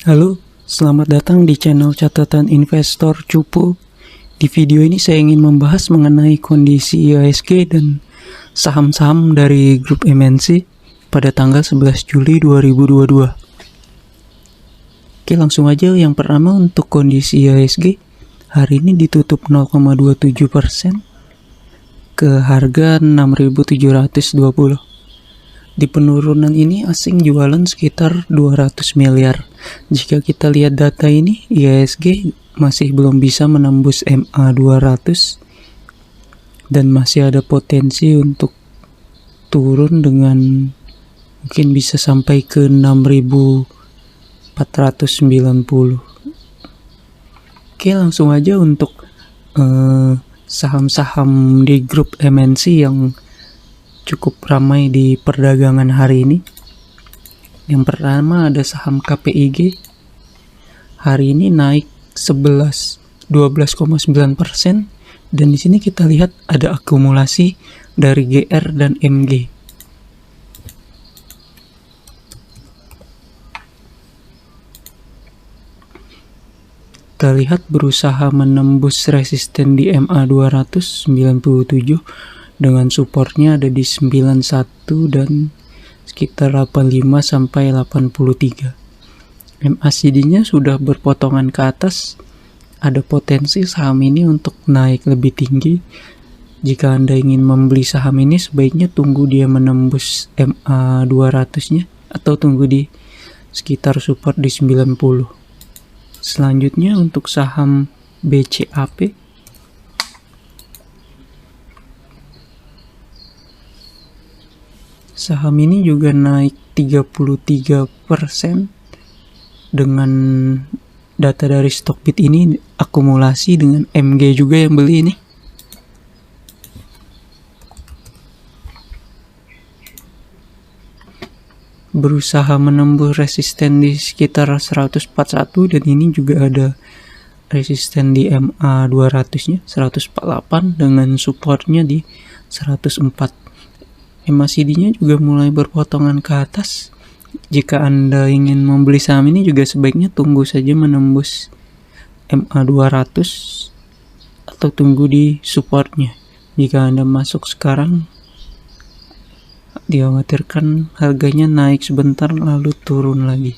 Halo, selamat datang di channel catatan investor Cupu. Di video ini saya ingin membahas mengenai kondisi IHSG dan saham-saham dari grup MNC pada tanggal 11 Juli 2022. Oke, langsung aja. Yang pertama untuk kondisi IHSG, hari ini ditutup 0,27% ke harga 6.720. Di penurunan ini asing jualan sekitar 200 miliar. Jika kita lihat data ini, IHSG masih belum bisa menembus MA 200 dan masih ada potensi untuk turun dengan mungkin bisa sampai ke 6.490. Oke, langsung aja untuk saham-saham di grup MNC yang cukup ramai di perdagangan hari ini. Yang pertama ada saham KPIG. Hari ini naik 12,9%, dan di sini kita lihat ada akumulasi dari GR dan MG. Kita lihat berusaha menembus resisten di MA 297 dengan supportnya ada di 91 dan sekitar 85 sampai 83. MACD-nya sudah berpotongan ke atas. Ada potensi saham ini untuk naik lebih tinggi. Jika Anda ingin membeli saham ini, sebaiknya tunggu dia menembus MA 200-nya atau tunggu di sekitar support di 90. Selanjutnya untuk saham BCAP. Saham ini juga naik 33% dengan data dari Stockbit ini akumulasi dengan MG juga yang beli ini. Berusaha menembus resisten di sekitar 141 dan ini juga ada resisten di MA 200-nya 148 dengan supportnya di 104. MACD-nya juga mulai berpotongan ke atas. Jika Anda ingin membeli saham ini juga sebaiknya tunggu saja menembus MA 200 atau tunggu di supportnya. Jika Anda masuk sekarang, dikhawatirkan harganya naik sebentar lalu turun lagi.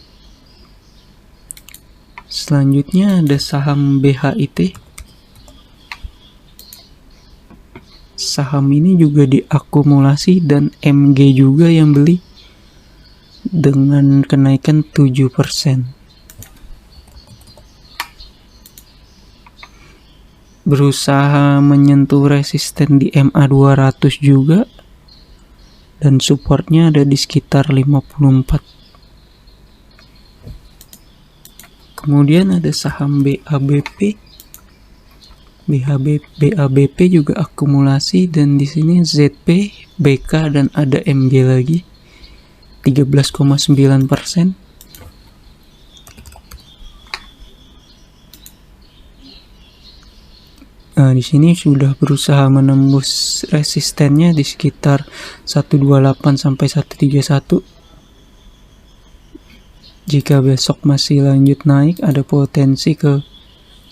Selanjutnya ada saham BHIT. Saham ini juga diakumulasi dan MG juga yang beli dengan kenaikan 7%. Berusaha menyentuh resisten di MA 200 juga dan supportnya ada di sekitar 54. Kemudian ada saham BABP. BABP juga akumulasi dan di sini ZP, BK dan ada MG lagi 13,9%. Nah, di sini sudah berusaha menembus resistennya di sekitar 128 sampai 131. Jika besok masih lanjut naik, ada potensi ke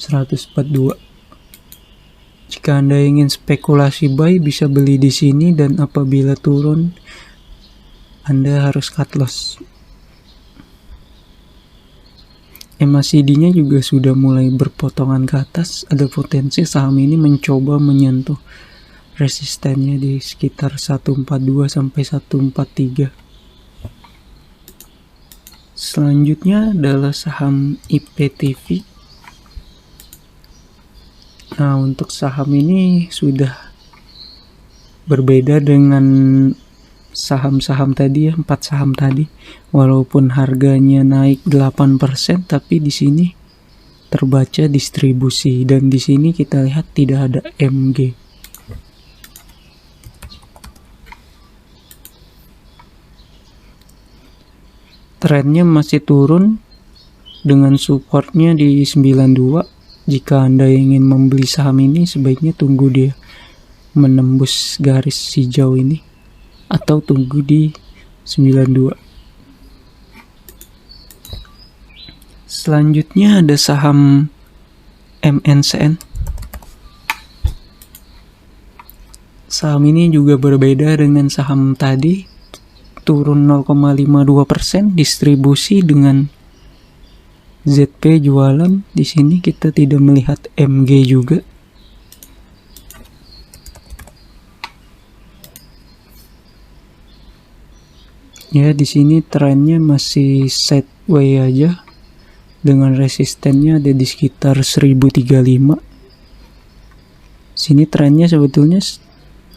142. Jika Anda ingin spekulasi buy, bisa beli di sini dan apabila turun, Anda harus cut loss. MACD-nya juga sudah mulai berpotongan ke atas. Ada potensi saham ini mencoba menyentuh resistennya di sekitar 142 sampai 143. Selanjutnya adalah saham IPTV. Nah, untuk saham ini sudah berbeda dengan saham-saham tadi ya, 4 saham tadi. Walaupun harganya naik 8%, tapi di sini terbaca distribusi dan di sini kita lihat tidak ada MG. Trennya masih turun dengan supportnya di 92. Jika Anda ingin membeli saham ini, sebaiknya tunggu dia menembus garis hijau ini atau tunggu di 92. Selanjutnya ada saham MNCN. Saham ini juga berbeda dengan saham tadi, turun 0,52%, distribusi dengan ZP jualan. Di sini kita tidak melihat MG juga. Ya, di sini trennya masih sideways aja, dengan resistennya ada di sekitar 1035. Sini trennya sebetulnya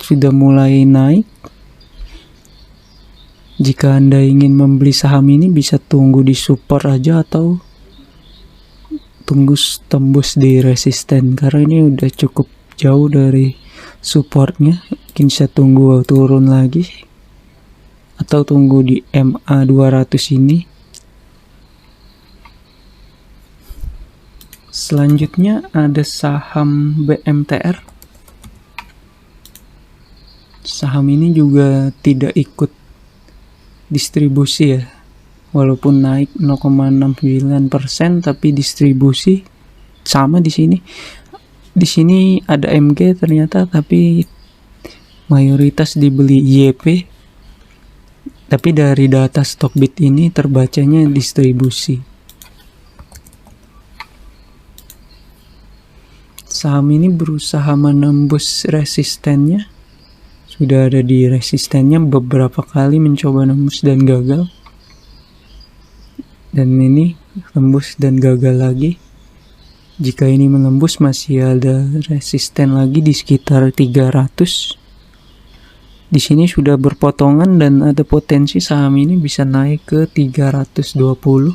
sudah mulai naik. Jika Anda ingin membeli saham ini, bisa tunggu di support aja atau tunggu tembus di resisten, karena ini udah cukup jauh dari supportnya. Mungkin bisa tunggu turun lagi atau tunggu di MA 200 ini. Selanjutnya ada saham BMTR. Saham ini juga tidak ikut distribusi ya, walaupun naik 0,69%, tapi distribusi sama di sini. Di sini ada MG ternyata, tapi mayoritas dibeli YP. Tapi dari data Stockbit ini terbacanya distribusi. Saham ini berusaha menembus resistennya. Sudah ada di resistennya beberapa kali, mencoba nembus dan gagal. Dan ini tembus dan gagal lagi. Jika ini menembus, masih ada resisten lagi di sekitar 300. Di sini sudah berpotongan dan ada potensi saham ini bisa naik ke 320.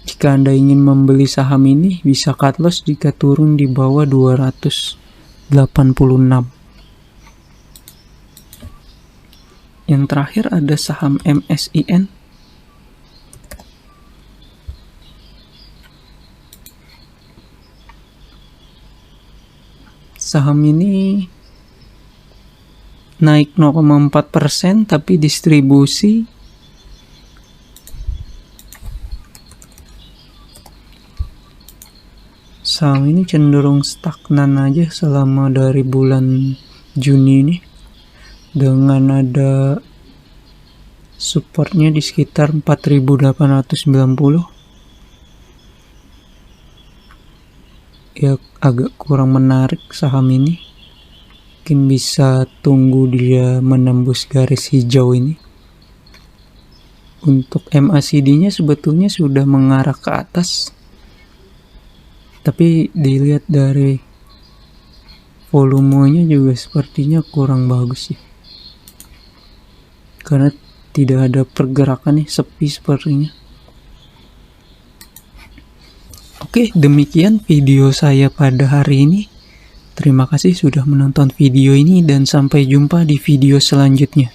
Jika Anda ingin membeli saham ini, bisa cut loss jika turun di bawah 286. Yang terakhir ada saham MSIN. Saham ini naik 0,4%, tapi distribusi saham ini cenderung stagnan aja selama dari bulan Juni ini, dengan ada supportnya di sekitar 4.890. Ya, agak kurang menarik saham ini. Mungkin bisa tunggu dia menembus garis hijau ini. Untuk MACD-nya sebetulnya sudah mengarah ke atas, tapi dilihat dari volumenya juga sepertinya kurang bagus ya, karena tidak ada pergerakan nih, sepi sepertinya. Oke, demikian video saya pada hari ini. Terima kasih sudah menonton video ini dan sampai jumpa di video selanjutnya.